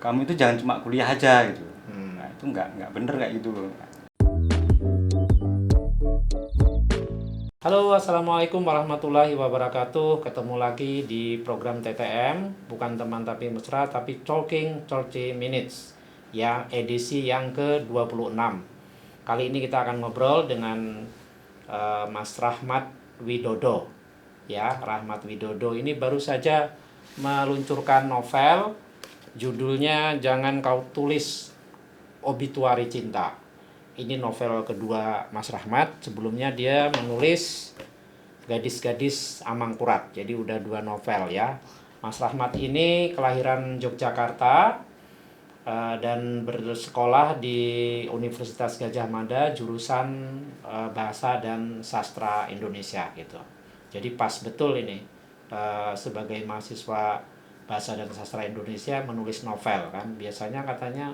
kamu itu jangan cuma kuliah aja gitu. Nah, itu nggak bener kayak gitu. Halo, Assalamualaikum warahmatullahi wabarakatuh. Ketemu lagi di program TTM, bukan teman tapi mesra, tapi Talking 30 Minutes, yang edisi yang ke-26. Kali ini kita akan ngobrol dengan Mas Rahmat Widodo. Ya, Rahmat Widodo ini baru saja meluncurkan novel, judulnya Jangan Kau Tulis Obituari Cinta. Ini novel kedua Mas Rahmat. Sebelumnya dia menulis Gadis-Gadis Amangkurat. Jadi udah 2 novel ya. Mas Rahmat ini kelahiran Yogyakarta dan bersekolah di Universitas Gadjah Mada jurusan Bahasa dan Sastra Indonesia gitu. Jadi pas betul ini sebagai mahasiswa Bahasa dan Sastra Indonesia menulis novel kan. Biasanya katanya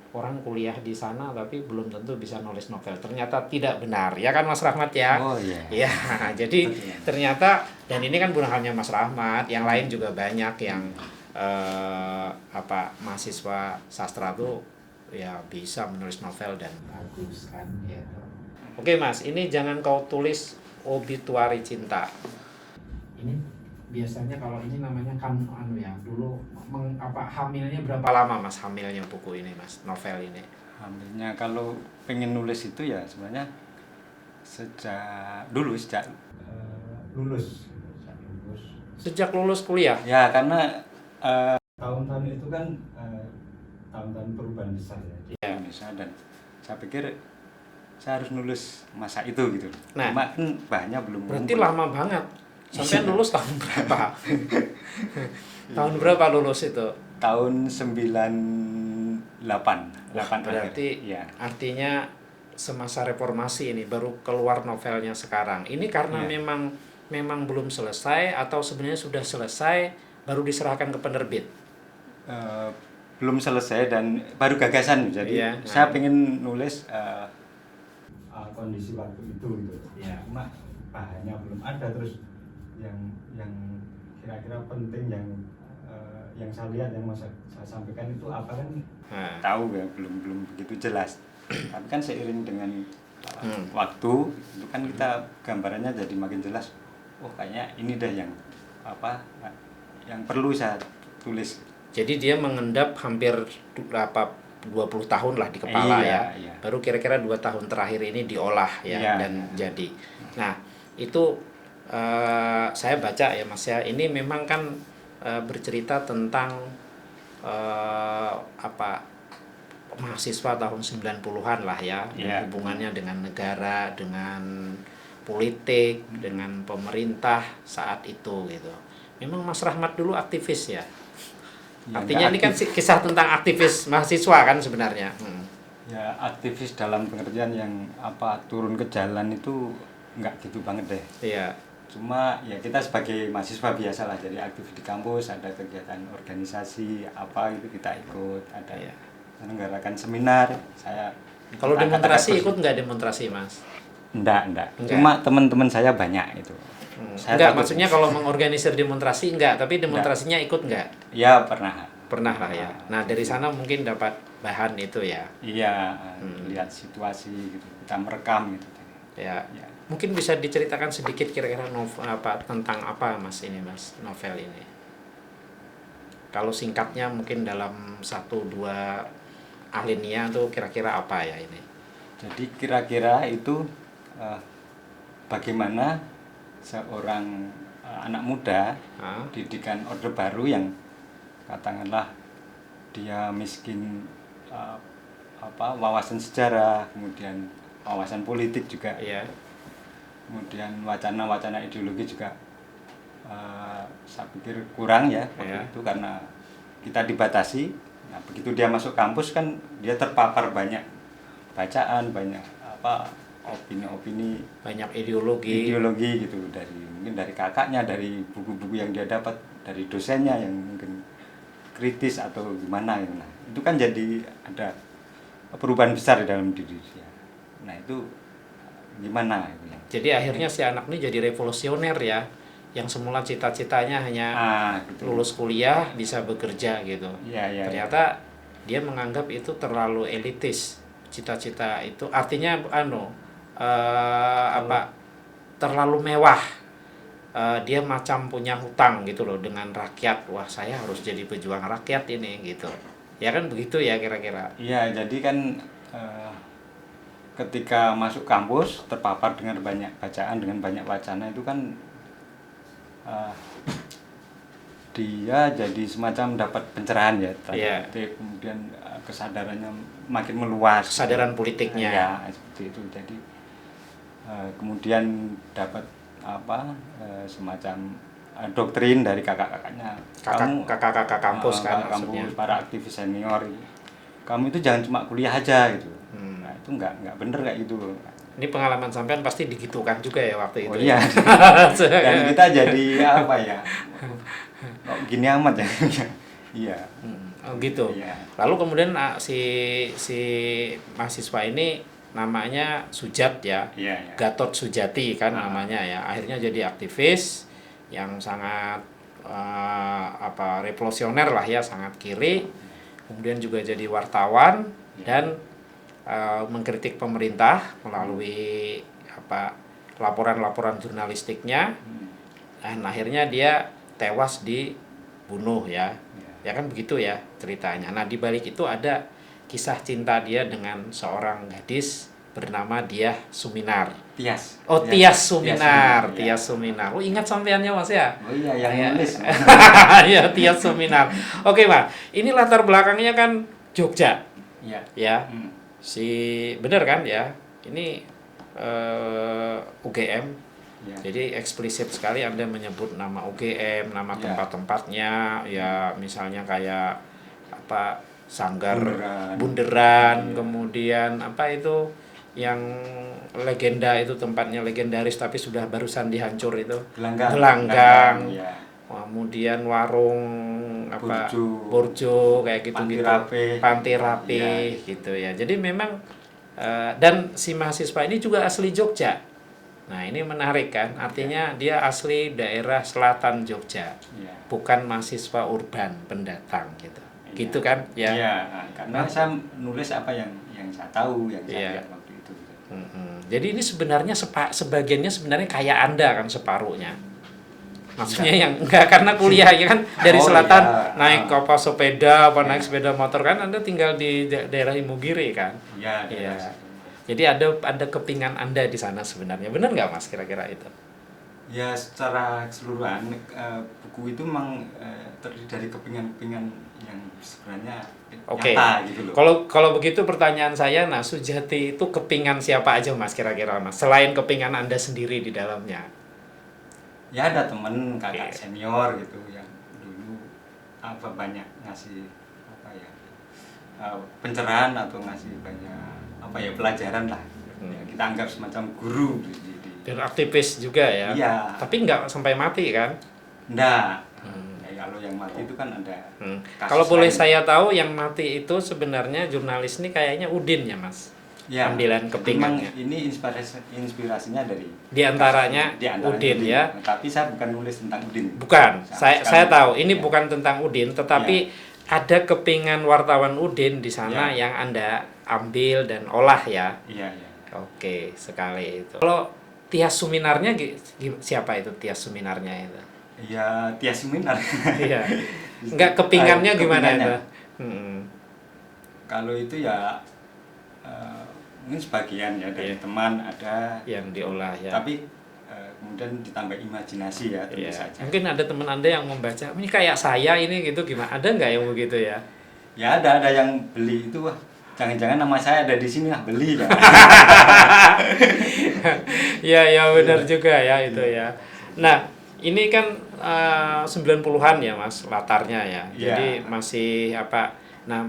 orang kuliah di sana tapi belum tentu bisa nulis novel. Ternyata tidak benar, ya kan Mas Rahmat ya? Oh iya. Ya, jadi ternyata, dan ini kan bukan hanya Mas Rahmat, yang lain juga banyak yang mahasiswa sastra tuh ya bisa menulis novel dan bagus kan gitu. Oke Mas, ini Jangan Kau Tulis Obituari Cinta. Ini biasanya kalau ini namanya kan ya dulu hamilnya berapa lama Mas, hamilnya buku ini Mas, novel ini? Hamilnya kalau pengen nulis itu ya sebenarnya sejak lulus. Sejak lulus kuliah? Ya karena tahun-tahun itu kan tahun-tahun perubahan besar ya di Indonesia, dan saya pikir saya harus nulis masa itu gitu. Nah, cuma kan bahannya belum berarti ngumpul. lama banget. Sampai lulus tahun berapa? Tahun berapa lulus itu? Tahun 98. Berarti ya. Artinya semasa reformasi ini baru keluar novelnya sekarang. Ini karena memang belum selesai atau sebenarnya sudah selesai baru diserahkan ke penerbit? Belum selesai dan baru gagasan. Jadi saya pengen nulis kondisi waktu itu gitu. Ya, cuma bahannya belum ada, terus yang kira-kira penting yang saya lihat, yang mau saya sampaikan itu apa kan tahu ya, belum begitu jelas. Tapi kan seiring dengan waktu itu kan kita gambarannya jadi makin jelas. Oh kayaknya ini dah yang perlu saya tulis. Jadi dia mengendap hampir 20 tahun lah di kepala ya. Baru kira-kira 2 tahun terakhir ini diolah ya dan jadi. Nah itu saya baca ya Mas ya, ini memang kan bercerita tentang mahasiswa tahun 90-an lah ya, hubungannya dengan negara, dengan politik, dengan pemerintah saat itu gitu. Memang Mas Rahmat dulu aktivis ya? Artinya ini kan kisah tentang aktivis mahasiswa kan sebenarnya. Ya aktivis dalam pengertian yang turun ke jalan itu nggak gitu banget deh. Iya. Cuma ya kita sebagai mahasiswa biasa lah, jadi aktif di kampus, ada kegiatan organisasi gitu kita ikut, ada menyelenggarakan seminar. Saya kalau demonstrasi ikut nggak demonstrasi Mas? Enggak. Cuma teman-teman saya banyak itu. Enggak, maksudnya kalau mengorganisir demonstrasi enggak, tapi demonstrasinya ikut enggak? Ya pernah lah ya. Nah dari sana mungkin dapat bahan itu ya. Iya, lihat situasi gitu, kita merekam gitu. Ya. Mungkin bisa diceritakan sedikit kira-kira tentang apa Mas ini Mas, novel ini. Kalau singkatnya mungkin dalam 1-2 alinea tuh kira-kira apa ya ini? Jadi kira-kira itu bagaimana seorang anak muda didikan Orde Baru yang katakanlah dia miskin wawasan sejarah, kemudian wawasan politik juga, kemudian wacana-wacana ideologi juga saya pikir kurang ya waktu itu, karena kita dibatasi. Nah begitu dia masuk kampus kan dia terpapar banyak bacaan, banyak opini-opini, banyak ideologi gitu, mungkin dari kakaknya, dari buku-buku yang dia dapat, dari dosennya yang mungkin kritis atau gimana gitu. Nah itu kan jadi ada perubahan besar di dalam diri dia. Nah itu gimana gitu ya. Jadi akhirnya si anak ini jadi revolusioner ya, yang semula cita-citanya hanya lulus kuliah bisa bekerja gitu. Iya. Ternyata dia menganggap itu terlalu elitis. Cita-cita itu artinya terlalu mewah. Dia macam punya hutang gitu loh dengan rakyat. Wah, saya harus jadi pejuang rakyat ini gitu. Ya kan begitu ya kira-kira. Iya, jadi kan ketika masuk kampus terpapar dengan banyak bacaan, dengan banyak wacana itu kan dia jadi semacam dapat pencerahan ya. Iya. Kemudian kesadarannya makin meluas. Kesadaran politiknya. Ya, seperti itu. Jadi kemudian dapat semacam doktrin dari kakak-kakaknya. Kakak-kakak kampus kan maksudnya. Kampus, para aktivis senior itu. Kamu itu jangan cuma kuliah aja gitu. Nah, itu nggak bener kayak gitu. Ini pengalaman sampean pasti digitukan juga ya waktu itu. Oh iya. Dan kita jadi apa ya? Kok gini amat ya? Iya. Oh gitu. Iya. Lalu kemudian si mahasiswa ini namanya Sujat ya. Iya, iya. Gatot Sujati kan namanya ya. Akhirnya jadi aktivis yang sangat revolusioner lah ya, sangat kiri. Kemudian juga jadi wartawan dan mengkritik pemerintah melalui laporan-laporan jurnalistiknya. Dan akhirnya dia tewas dibunuh ya. Ya kan begitu ya ceritanya. Nah, di balik itu ada kisah cinta dia dengan seorang gadis bernama Diah Suminar. Tias. Oh, Tias Suminar. Ya. Tias Suminar. Oh, ingat sampeannya Mas ya? Oh iya, yang nulis. Iya, Tias Suminar. Oke, Mas. Ini latar belakangnya kan Jogja. Iya. Ya. Bener kan ya? Ini UGM. Ya. Jadi eksplisit sekali Anda menyebut nama UGM, nama tempat-tempatnya, ya misalnya kayak Sanggar Bunderan, kemudian itu yang legenda itu tempatnya legendaris tapi sudah barusan dihancur itu Gelanggang. Ya. Kemudian warung Burjo kayak gitu-gitu, Panti Rapi gitu ya. Jadi memang dan si mahasiswa ini juga asli Jogja. Nah, ini menarik kan, artinya dia asli daerah selatan Jogja, bukan mahasiswa urban pendatang gitu. Gitu kan ya? Iya, karena saya nulis apa yang saya tahu, yang saya lihat waktu itu. Jadi ini sebenarnya sebagiannya sebenarnya kayak Anda kan separuhnya. Maksudnya yang enggak karena kuliah ya kan dari selatan naik sepeda naik sepeda motor kan Anda tinggal di daerah Imogiri kan? Iya. Jadi ada kepingan Anda di sana sebenarnya. Benar nggak Mas kira-kira itu? Ya, secara keseluruhan buku itu memang terdiri dari kepingan-kepingan yang sebenarnya nyata gitu loh. Kalau begitu pertanyaan saya, nah Sujati itu kepingan siapa aja Mas kira-kira Mas? Selain kepingan Anda sendiri di dalamnya. Ya ada temen kakak senior gitu yang dulu banyak ngasih pencerahan atau ngasih banyak pelajaran lah. Ya, kita anggap semacam guru dan aktivis juga ya. Iya. Tapi nggak sampai mati kan? Enggak. Kalau yang mati itu kan ada. Kalau boleh saya tahu yang mati itu sebenarnya jurnalis ini kayaknya Udin ya Mas. Ya. Ambilan kepingannya. Ini inspirasinya dari. Di antaranya Udin ya. Tapi saya bukan nulis tentang Udin. Bukan. Saya tahu ini bukan tentang Udin, tetapi ada kepingan wartawan Udin di sana yang Anda ambil dan olah ya. Iya. Oke, sekali itu. Kalau Tias Suminarnya siapa itu Tias Suminarnya itu? Ya, Tias Suminar. Iya. Enggak kepingannya gimana itu? Kalau itu ya mungkin sebagian ya dari teman ada yang diolah ya. Tapi kemudian ditambah imajinasi ya tentu saja. Mungkin ada teman Anda yang membaca, ini kayak saya ini gitu gimana? Ada nggak yang begitu ya? Ya ada yang beli itu jangan-jangan nama saya ada di sini beli ya. Ya benar juga ya itu ya. Nah, ini kan 90-an ya Mas latarnya ya. Jadi masih Nah,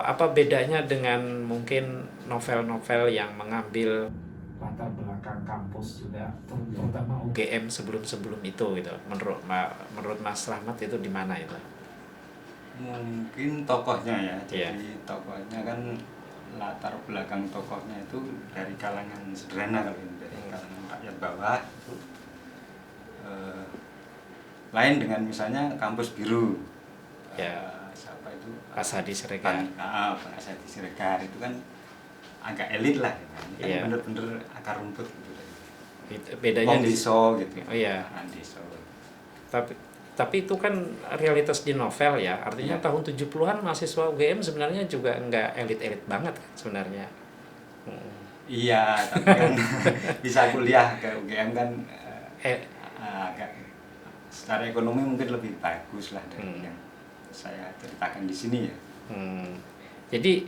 apa bedanya dengan mungkin novel-novel yang mengambil latar belakang kampus juga, terutama UGM sebelum itu gitu. Menurut Mas Rahmat itu di mana itu? Mungkin tokohnya ya. Jadi tokohnya kan latar belakang tokohnya itu dari kalangan sederhana dari kalangan rakyat bawah itu lain dengan misalnya Kampus Biru. Siapa itu itu Asadi Siregar. Pak Asadi Siregar itu kan agak elit lah gitu. Ini kan Iya. bener-bener akar rumput gitu. Bedanya Wong Deso gitu. Oh iya. Deso. Tapi itu kan realitas di novel ya. Artinya Iya. tahun 70-an mahasiswa UGM sebenarnya juga nggak elit-elit banget kan sebenarnya. Iya, tapi kan bisa kuliah ke UGM kan agak secara ekonomi mungkin lebih bagus lah dari yang saya ceritakan di sini ya. Jadi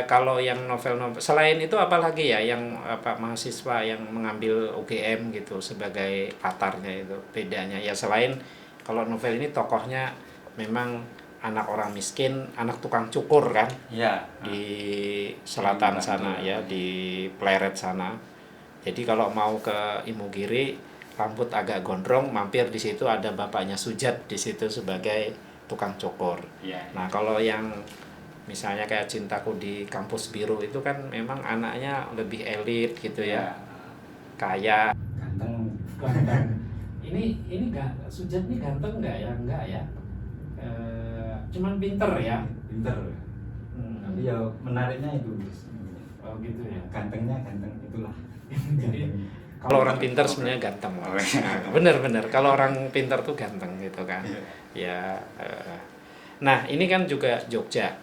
kalau yang novel-novel selain itu apalagi ya yang mahasiswa yang mengambil UGM gitu sebagai latarnya itu bedanya ya, selain kalau novel ini tokohnya memang anak orang miskin, anak tukang cukur kan? Iya. Di selatan sana ya, di Pleret sana. Jadi kalau mau ke Imogiri, rambut agak gondrong, mampir di situ ada bapaknya Sujat di situ sebagai tukang cukur. Iya. Nah, kalau yang misalnya kayak Cintaku di Kampus Biru itu kan memang anaknya lebih elit gitu ya. Kaya, ganteng. Ini Sujat ini ganteng nggak ya? Enggak ya. Cuman pinter ya. Pinter. Tapi ya menariknya itu. Oh gitu ya. Ganteng itulah. Jadi kalau orang pintar sebenarnya ganteng. Bener. Kalau orang pintar tuh ganteng gitu kan. Ya. Nah ini kan juga Jogja.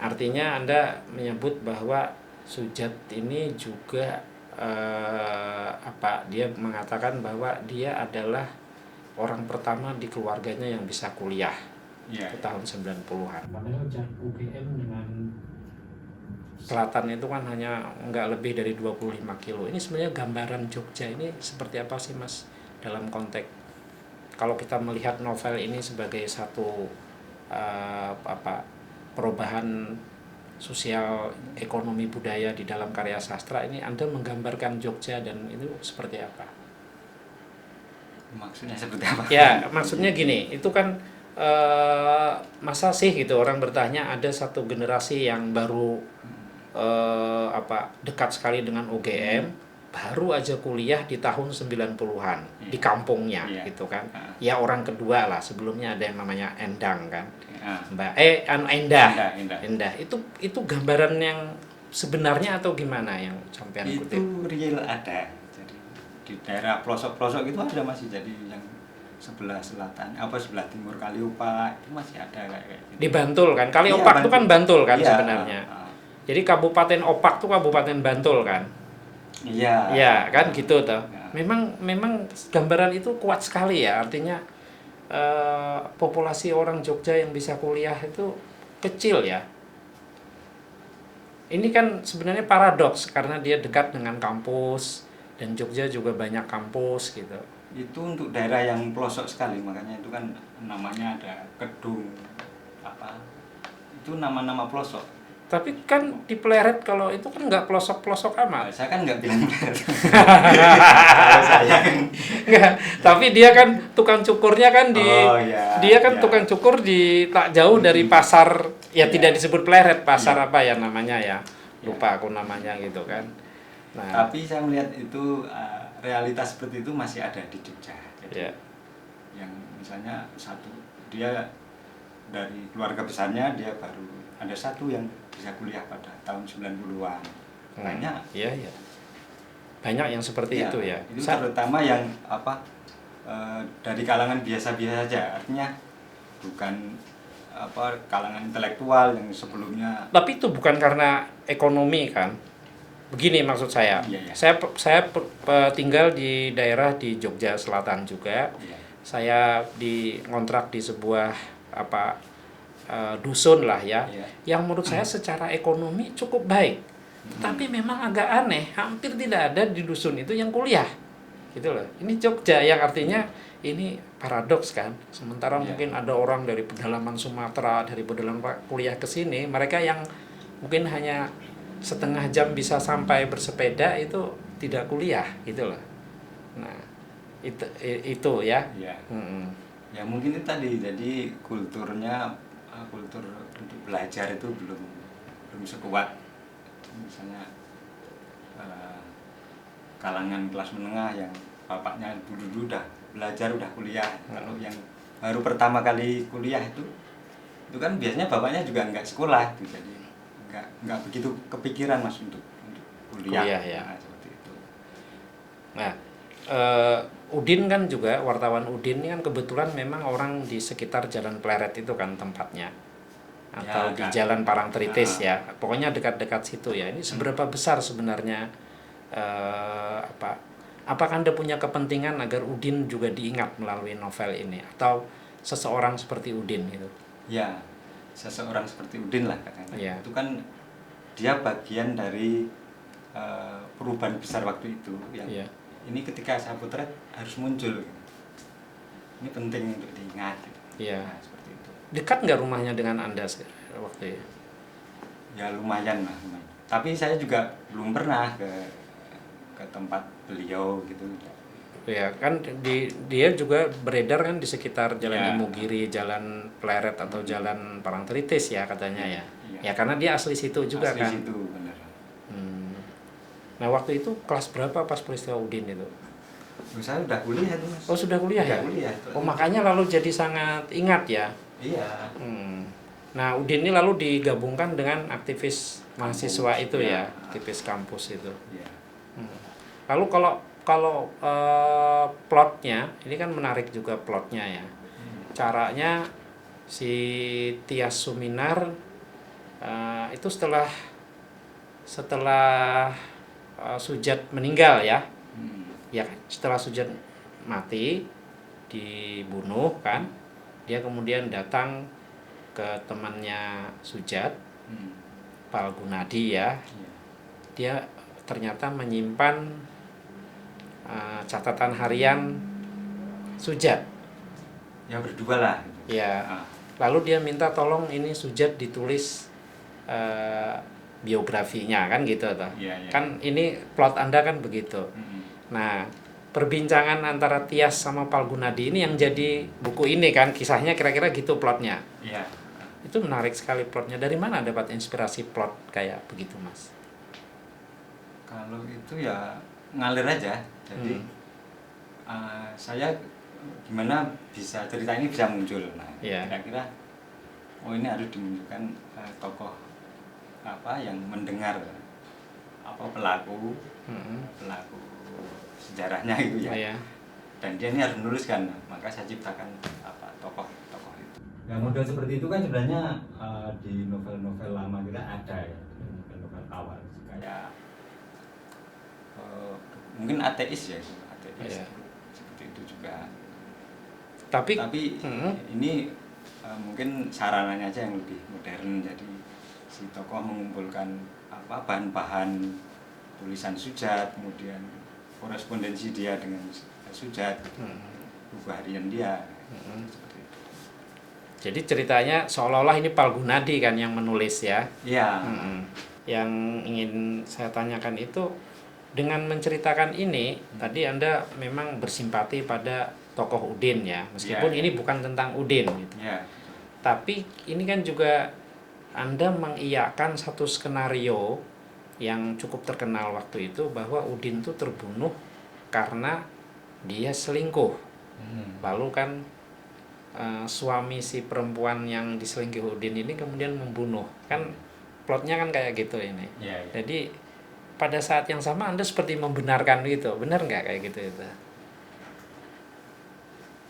Artinya Anda menyebut bahwa Sujat ini juga dia mengatakan bahwa dia adalah orang pertama di keluarganya yang bisa kuliah. Itu tahun 90-an. Padahal jarak UGM dengan selatan itu kan hanya nggak lebih dari 25 kilo. Ini sebenarnya gambaran Jogja ini seperti apa sih Mas dalam konteks kalau kita melihat novel ini sebagai satu perubahan sosial ekonomi budaya di dalam karya sastra ini, Anda menggambarkan Jogja dan itu seperti apa? Maksudnya seperti apa? Ya maksudnya gini, itu kan masa sih gitu orang bertanya ada satu generasi yang baru dekat sekali dengan UGM, baru aja kuliah di tahun 90-an di kampungnya gitu kan. Ya orang kedua lah, sebelumnya ada yang namanya Endang kan. Endah. Itu gambaran yang sebenarnya atau gimana yang sampean kutip? Itu real ada. Jadi di daerah pelosok-pelosok itu ada masih, jadi yang sebelah selatan sebelah timur Kaliupa itu masih ada kayak gitu. Di Bantul kan, Kaliupak itu kan Bantul kan sebenarnya. Jadi Kabupaten Opak tuh Kabupaten Bantul kan. Iya. Ya kan gitu toh. Memang gambaran itu kuat sekali ya, artinya populasi orang Jogja yang bisa kuliah itu kecil ya. Ini kan sebenarnya paradoks karena dia dekat dengan kampus dan Jogja juga banyak kampus gitu. Itu untuk daerah yang pelosok sekali, makanya itu kan namanya ada Kedung itu nama-nama pelosok. Tapi kan di Pleret kalau itu kan nggak pelosok-pelosok amat. Saya kan nggak bilang Pleret. Nggak, tapi dia kan tukang cukurnya kan tukang cukur di tak jauh dari pasar ya, tidak disebut Pleret, pasar apa ya namanya ya, lupa aku namanya gitu kan. Nah, tapi saya melihat itu realitas seperti itu masih ada di Jogja. Jadi yang misalnya dia dari keluarga besarnya dia baru ada satu yang bisa kuliah pada tahun 90-an. Banyak. Iya. Banyak yang seperti itu ya. Itu terutama yang dari kalangan biasa-biasa saja, artinya bukan kalangan intelektual yang sebelumnya. Tapi itu bukan karena ekonomi kan? Begini maksud saya. Iya. Saya tinggal di daerah di Jogja Selatan juga. Iya. Saya ngontrak di sebuah dusun lah ya. Iya. Yang menurut saya secara ekonomi cukup baik. Tapi memang agak aneh, hampir tidak ada di dusun itu yang kuliah. Gitu loh. Ini Jogja yang artinya ini paradoks kan. Sementara mungkin ada orang dari pedalaman Sumatera, dari pedalaman kuliah ke sini, mereka yang mungkin hanya setengah jam bisa sampai bersepeda itu tidak kuliah gitu loh. Nah, itu ya. Ya mungkin itu tadi, jadi kultur untuk belajar itu belum sekuat misalnya kalangan kelas menengah yang bapaknya dulu udah belajar, udah kuliah. Kalau yang baru pertama kali kuliah itu itu kan biasanya bapaknya juga nggak sekolah gitu, jadi nggak begitu kepikiran Mas untuk kuliah ya. Nah, seperti itu. Nah, Udin kan juga, wartawan Udin ini kan kebetulan memang orang di sekitar Jalan Pleret itu kan tempatnya, atau Ya, di Kak. Jalan Parangtritis ya, pokoknya dekat-dekat situ ya. Ini seberapa besar sebenarnya apakah Anda punya kepentingan agar Udin juga diingat melalui novel ini, atau seseorang seperti Udin gitu? Ya, seseorang seperti Udin lah katanya. Ya. Itu kan dia bagian dari perubahan besar waktu itu yang Ya. ini ketika saya potret harus muncul. Ini penting untuk diingat. Iya. Nah, seperti itu. Dekat nggak rumahnya dengan Anda waktu itu? Ya lumayan lah. Lumayan. Tapi saya juga belum pernah ke tempat beliau gitu. Ya kan dia juga beredar kan di sekitar Jalan Ya. Imogiri, Jalan Pleret atau Jalan Parangtritis ya katanya ya. Ya. Ya karena dia asli situ juga asli kan. situ benar. Nah waktu itu kelas berapa pas peristiwa Udin itu? Saya udah kuliah tuh Mas. Oh sudah kuliah ya? Kuliah. Oh makanya lalu jadi sangat ingat ya. Iya. Nah Udin ini lalu digabungkan dengan aktivis mahasiswa itu ya, aktivis kampus itu. Iya. Lalu kalau plotnya, ini kan menarik juga plotnya ya. Caranya si Tias Suminar itu setelah Sujat meninggal ya. Ya kan, setelah Sujat mati dibunuh kan, dia kemudian datang ke temannya Sujat, Pal Gunadi ya. Dia ternyata menyimpan catatan harian Sujat. Ya berdua lah. Ya. Lalu dia minta tolong ini Sujat ditulis biografinya kan gitu toh. Ya. Kan ini plot Anda kan begitu. Nah, perbincangan antara Tias sama Pal Gunadi ini yang jadi buku ini kan, kisahnya kira-kira gitu plotnya. Iya. Itu menarik sekali plotnya. Dari mana dapat inspirasi plot kayak begitu, Mas? Kalau itu ya ngalir aja. Jadi saya gimana bisa cerita ini bisa muncul. Nah, kira-kira ini harus dimunculkan tokoh apa yang mendengar pelaku sejarahnya itu ya. Dan dia ini harus menuliskan, maka saya ciptakan tokoh itu. Ya model seperti itu kan sebenarnya di novel-novel lama kita ada ya, novel-novel awal kayak mungkin ateis ya, seperti itu juga. Tapi ini mungkin sarananya aja yang lebih modern, jadi si tokoh mengumpulkan bahan-bahan tulisan Sujat, kemudian korespondensi dia dengan Sujat, buku harian dia. Seperti itu. Jadi ceritanya seolah-olah ini Pal Gunadi kan yang menulis ya. Iya. Yang ingin saya tanyakan itu, dengan menceritakan ini tadi Anda memang bersimpati pada tokoh Udin ya, meskipun ini bukan tentang Udin gitu. Tapi ini kan juga Anda mengiyakan satu skenario yang cukup terkenal waktu itu, bahwa Udin itu terbunuh karena dia selingkuh. Lalu kan suami si perempuan yang diselingkuhi Udin ini kemudian membunuh. Kan plotnya kan kayak gitu ini. Jadi pada saat yang sama Anda seperti membenarkan gitu. Benar nggak kayak gitu itu?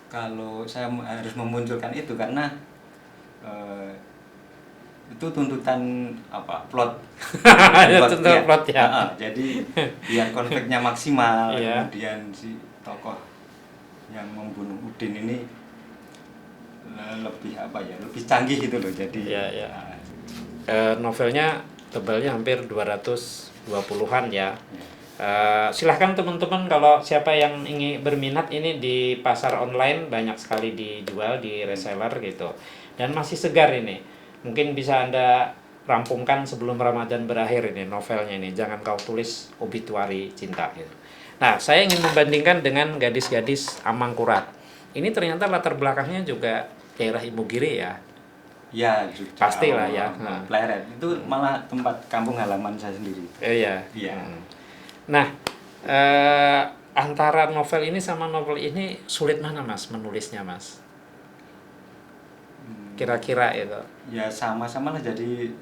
Kalau saya harus memunculkan itu karena itu tuntutan plot. Tuntutan plot ya. Jadi biar konfliknya maksimal, kemudian si tokoh yang membunuh Udin ini lebih lebih canggih gitu loh. Jadi novelnya tebalnya hampir 220-an ya. Silahkan teman-teman, kalau siapa yang ingin berminat, ini di pasar online banyak sekali dijual di reseller gitu, dan masih segar ini. Mungkin bisa Anda rampungkan sebelum Ramadan berakhir ini novelnya ini, Jangan Kau Tulis Obituari Cinta gitu. Nah, saya ingin membandingkan dengan Gadis-Gadis Amangkurat. Ini ternyata latar belakangnya juga daerah Imogiri ya. Ya, pastilah ya. Pleret itu malah tempat kampung halaman saya sendiri. Iya. Nah, antara novel ini sama novel ini sulit mana Mas menulisnya Mas? kira-kira itu? Ya sama-sama lah, jadi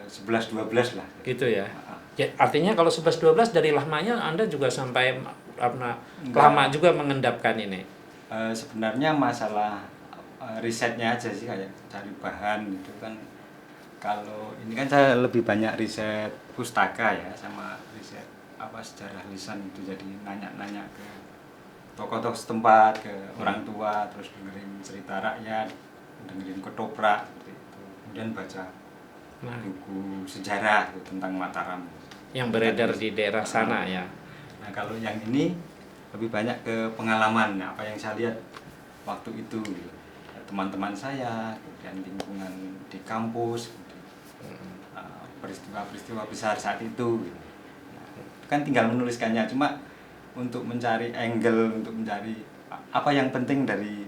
11-12 lah. Gitu ya. Ya, artinya kalau 11-12 dari lamanya Anda juga sampai lama juga mengendapkan ini. Sebenarnya masalah risetnya aja sih, kayak cari bahan gitu kan. Kalau ini kan saya lebih banyak riset pustaka ya, sama riset sejarah lisan itu, jadi nanya-nanya ke tokoh-tokoh setempat, ke orang tua, terus dengerin cerita rakyat, dengerin ketoprak seperti itu. Kemudian baca buku sejarah gitu, tentang Mataram yang beredar di daerah sana ya. Nah, kalau yang ini lebih banyak ke pengalaman, apa yang saya lihat waktu itu, gitu. Teman-teman saya, kemudian lingkungan di kampus, peristiwa-peristiwa besar saat itu, gitu. Nah, kan tinggal menuliskannya, cuma untuk mencari angle, untuk mencari apa yang penting dari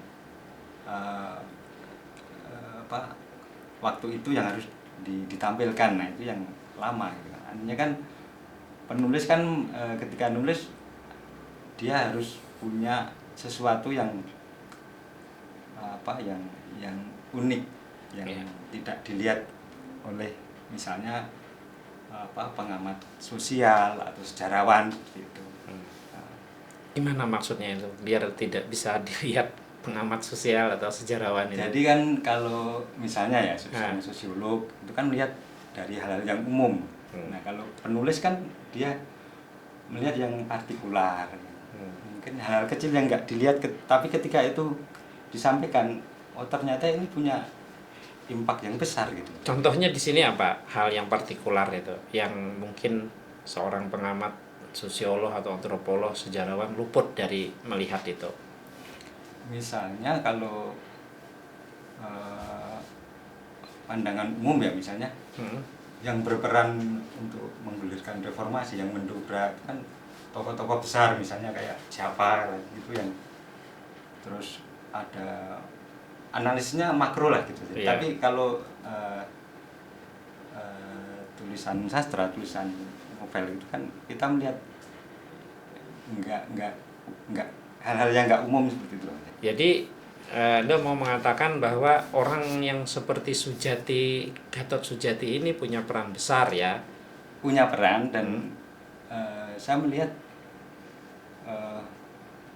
waktu itu yang harus ditampilkan. Nah, itu yang lama gitu. Artinya kan penulis kan ketika nulis dia harus punya sesuatu yang yang unik, yang tidak dilihat oleh misalnya pengamat sosial atau sejarawan gitu. Gimana maksudnya itu? Biar tidak bisa dilihat pengamat sosial atau sejarawan itu. Jadi kan kalau misalnya ya sosiolog itu kan melihat dari hal-hal yang umum. Nah, kalau penulis kan dia melihat yang partikular. Mungkin hal-hal kecil yang nggak dilihat, tapi ketika itu disampaikan, oh ternyata ini punya impact yang besar gitu. Contohnya di sini apa hal yang partikular itu yang mungkin seorang pengamat sosiolog atau antropolog, sejarawan luput dari melihat itu? Misalnya kalau pandangan umum ya, misalnya yang berperan untuk menggulirkan reformasi, yang mendobrak kan tokoh-tokoh besar, misalnya kayak siapa gitu, yang terus ada analisisnya makro lah gitu. Iya. Tapi kalau tulisan sastra, tulisan novel itu kan kita melihat nggak hal-hal yang nggak umum seperti itu. Jadi Anda mau mengatakan bahwa orang yang seperti Gatot Soejatji ini punya peran besar ya? Punya peran, dan saya melihat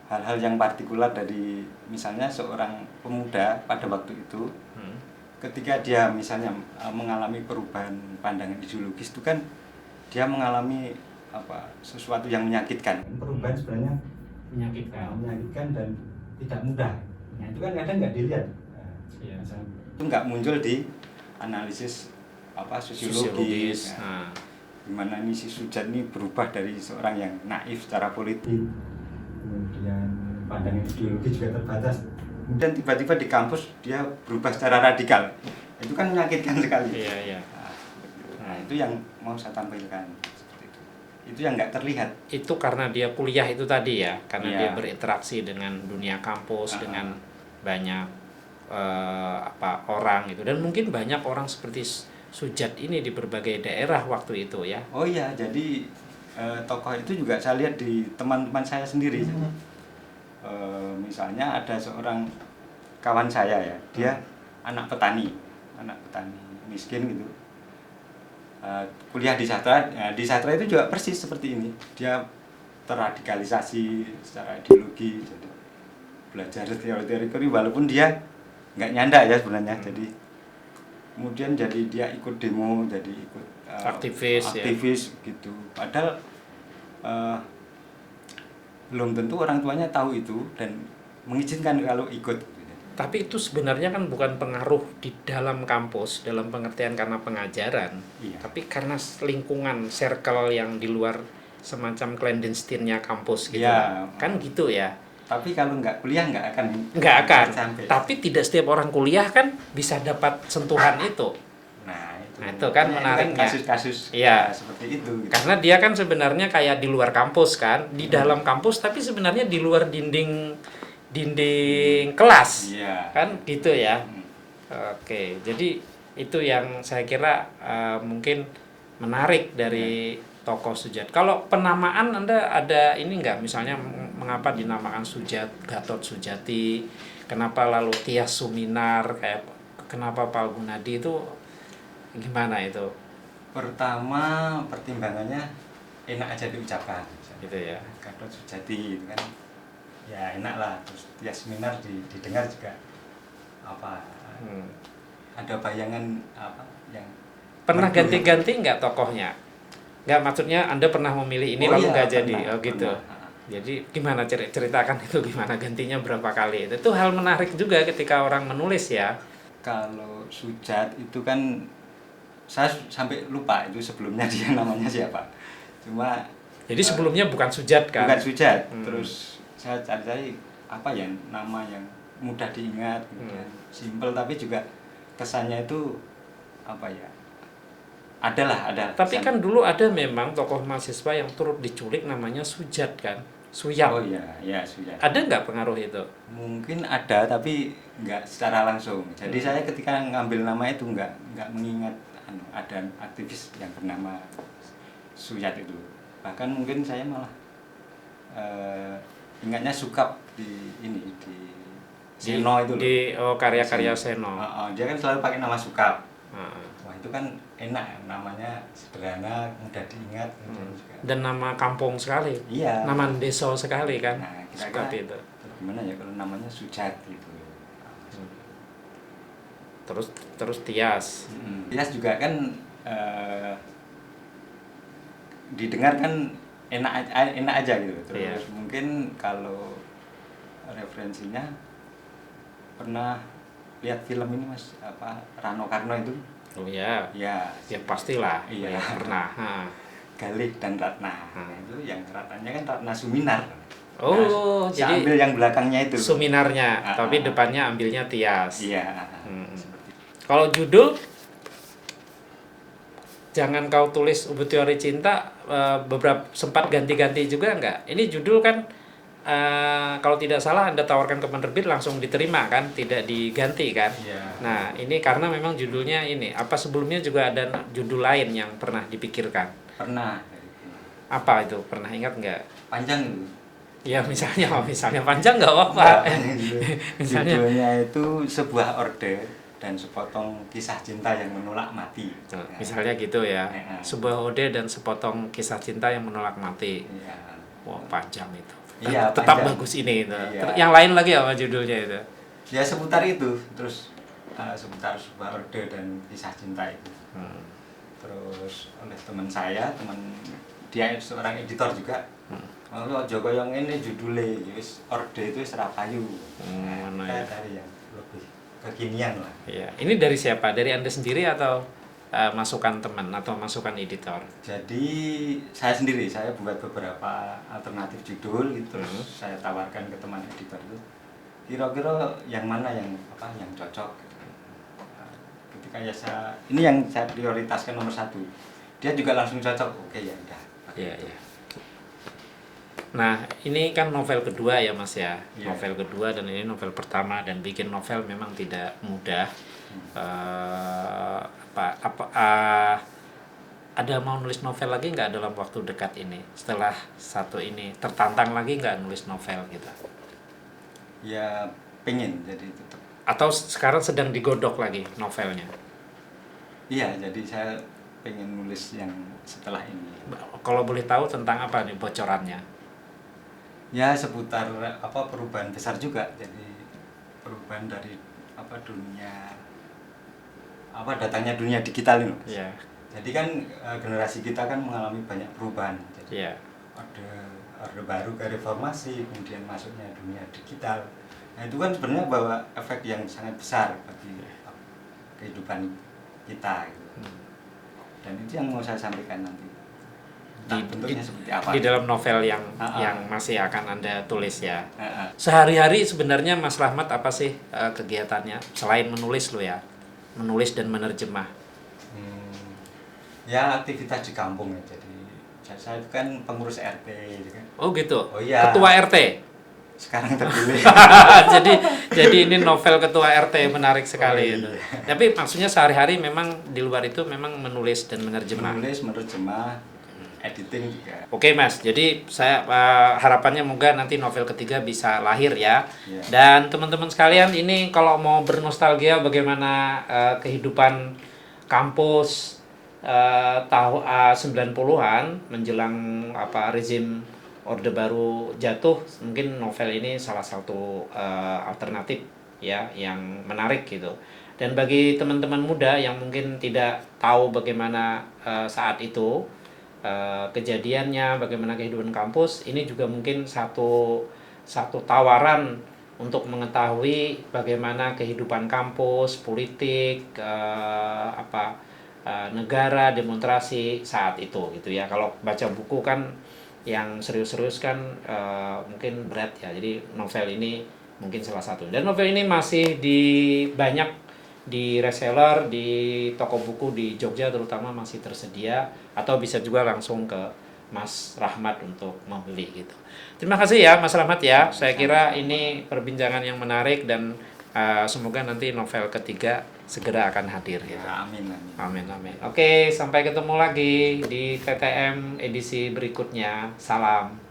hal-hal yang partikular dari misalnya seorang pemuda pada waktu itu, ketika dia misalnya mengalami perubahan pandangan ideologis, itu kan dia mengalami sesuatu yang menyakitkan. Perubahan sebenarnya menyakitkan dan tidak mudah. Nah, itu kan kadang nggak dilihat. Itu nggak muncul di analisis sosiologis. Gimana nih si Soejatji ini berubah dari seorang yang naif secara politik, kemudian pandangan ideologi juga terbatas, kemudian tiba-tiba di kampus dia berubah secara radikal. Itu kan menyakitkan sekali. Iya. Nah, itu yang mau saya tampilkan. Itu yang nggak terlihat. Itu karena dia kuliah itu tadi ya, karena dia berinteraksi dengan dunia kampus, dengan banyak orang gitu, dan mungkin banyak orang seperti Soejatji ini di berbagai daerah waktu itu ya. Oh iya, jadi tokoh itu juga saya lihat di teman-teman saya sendiri. Misalnya ada seorang kawan saya ya, dia anak petani miskin gitu. Kuliah di sastra, di sastra itu juga persis seperti ini. Dia terradikalisasi secara ideologi, jadi belajar teori-teori walaupun dia nggak nyanda ya sebenarnya. Jadi kemudian jadi dia ikut demo, jadi ikut aktivis gitu. Padahal belum tentu orang tuanya tahu itu dan mengizinkan kalau ikut. Tapi itu sebenarnya kan bukan pengaruh di dalam kampus, dalam pengertian karena pengajaran, tapi karena lingkungan, circle yang di luar, semacam clandestine-nya kampus gitu kan gitu ya. Tapi kalau nggak kuliah nggak akan sampai. Tapi tidak setiap orang kuliah kan bisa dapat sentuhan itu. Nah itu kan menariknya. Kasus-kasus seperti itu. Gitu. Karena dia kan sebenarnya kayak di luar kampus kan, di dalam kampus tapi sebenarnya di luar dinding kelas, kan gitu ya. Oke, jadi itu yang saya kira mungkin menarik dari tokoh Soejatji. Kalau penamaan Anda ada ini nggak, misalnya mengapa dinamakan Gatot Soejatji, kenapa lalu Tyas Suminar, kayak kenapa Pak Gunadi itu gimana itu? Pertama pertimbangannya enak aja diucapkan Gitu ya. Gatot Sujati itu kan ya enak lah, terus tiap seminar didengar juga apa ada bayangan apa yang Pernah ganti-ganti nggak tokohnya? Nggak, maksudnya Anda pernah memilih ini lalu nggak jadi? pernah, Oh gitu. pernah. Jadi gimana ceritakan itu, gimana gantinya berapa kali? Itu hal menarik juga ketika orang menulis ya. Kalau Sujat itu kan saya sampai lupa itu sebelumnya dia namanya siapa. Cuma Jadi sebelumnya bukan Sujat kan? bukan Sujat. Terus saya cari apa ya nama yang mudah diingat, kemudian simple tapi juga kesannya itu apa ya? Ada. Tapi kesan. kan dulu ada memang tokoh mahasiswa yang turut diculik namanya Sujat kan? Suyat. Oh iya, Sujat. Ada nggak pengaruh itu? Mungkin ada tapi nggak secara langsung. Jadi saya ketika ngambil nama itu nggak mengingat ada aktivis yang bernama Sujat itu. Bahkan mungkin saya malah ingatnya Sukap di Seno itu loh. Di karya-karya Seno. Dia kan selalu pakai nama Sukap. Wah itu kan enak, namanya sederhana, mudah diingat. Dan nama kampung sekali. Iya. Nama desa sekali kan. Nah, Sukap kira-kira itu. gimana ya kalau namanya Sujat gitu. Terus Tias. Tias juga kan didengar kan enak aja gitu. Terus mungkin kalau referensinya pernah lihat film ini Mas apa Rano Karno itu? Oh ya. Ya Pastilah. Iya. Ya, pernah. Galih dan Ratna. Itu yang Ratnanya kan Ratna Suminar. Oh, nah, jadi ambil yang belakangnya itu. Suminarnya, tapi depannya ambilnya Tias. Iya. Kalau judul Jangan Kau Tulis Obituari Cinta, beberapa sempat ganti-ganti juga enggak? Ini judul kan kalau tidak salah Anda tawarkan ke penerbit langsung diterima kan, tidak diganti kan? Iya. Nah, ini karena memang judulnya ini. Apa sebelumnya juga ada judul lain yang pernah dipikirkan? Pernah. Apa itu? Pernah ingat nggak? Panjang itu. Ya misalnya panjang nggak apa-apa. Misalnya judulnya itu Sebuah Orde dan Sepotong Kisah Cinta yang Menolak Mati. Misalnya gitu ya. Sebuah ode dan sepotong kisah cinta yang menolak mati. Iya. Wah, panjang itu. Iya, Tetap panjang. bagus ini itu. Iya. Yang lain lagi apa judulnya itu? Ya seputar itu, terus seputar Sebuah Orde dan Kisah Cinta itu. Terus oleh teman saya, dia seorang editor juga. Oh, Joko yang ini judulnya wis Orde itu Serapayu. Kita cari yang lebih kekinian lah. Iya. Ini dari siapa? Dari Anda sendiri atau masukan teman atau masukan editor? Jadi saya sendiri, saya buat beberapa alternatif judul gitu, terus saya tawarkan ke teman editor itu. Kira-kira yang mana yang cocok. Ketika ya ini yang saya prioritaskan nomor 1. Dia juga langsung cocok. Oke ya udah. Iya. Nah, ini kan novel kedua ya Mas ya. Yeah. Novel kedua dan ini novel pertama, dan bikin novel memang tidak mudah. Ada mau nulis novel lagi nggak dalam waktu dekat ini? Setelah satu ini tertantang lagi nggak nulis novel gitu? Ya pengen jadi tetap. Atau sekarang sedang digodok lagi novelnya? Iya, jadi saya pengen nulis yang setelah ini. Kalau boleh tahu tentang apa nih bocorannya? Ya seputar perubahan besar juga, jadi perubahan dari dunia datangnya dunia digital ini. Iya. Jadi kan generasi kita kan mengalami banyak perubahan. Jadi Iya. orde baru ke reformasi, kemudian masuknya dunia digital. Nah itu kan sebenarnya bawa efek yang sangat besar bagi kehidupan kita. Gitu. Dan itu yang mau saya sampaikan nanti. Bentuknya seperti apa? Di dalam novel yang masih akan Anda tulis ya. Sehari-hari sebenarnya Mas Rahmat apa sih kegiatannya selain menulis lo ya? Menulis dan menerjemah. Ya aktivitas di kampung ya. Jadi saya itu kan pengurus RT gitu kan. Oh gitu. Oh iya. Ketua RT. Sekarang terpilih. jadi ini novel ketua RT menarik sekali iya. itu. Tapi maksudnya sehari-hari memang di luar itu memang menulis dan menerjemah. Menulis, menerjemah, editing juga. Oke Mas, jadi saya harapannya moga nanti novel ketiga bisa lahir ya. Ya. Dan teman-teman sekalian, ini kalau mau bernostalgia bagaimana kehidupan kampus tahun 90-an menjelang rezim Orde Baru jatuh, mungkin novel ini salah satu alternatif ya yang menarik gitu. Dan bagi teman-teman muda yang mungkin tidak tahu bagaimana saat itu kejadiannya, bagaimana kehidupan kampus, ini juga mungkin satu tawaran untuk mengetahui bagaimana kehidupan kampus, politik, negara, demonstrasi saat itu gitu ya. Kalau baca buku kan yang serius-serius kan mungkin berat ya. Jadi novel ini mungkin salah satu. Dan novel ini masih banyak di reseller, di toko buku di Jogja terutama masih tersedia, atau bisa juga langsung ke Mas Rahmat untuk membeli gitu. Terima kasih ya Mas Rahmat ya. Saya kira ini perbincangan yang menarik dan semoga nanti novel ketiga segera akan hadir gitu. Amin. Amin. Oke, sampai ketemu lagi di TTM edisi berikutnya. Salam.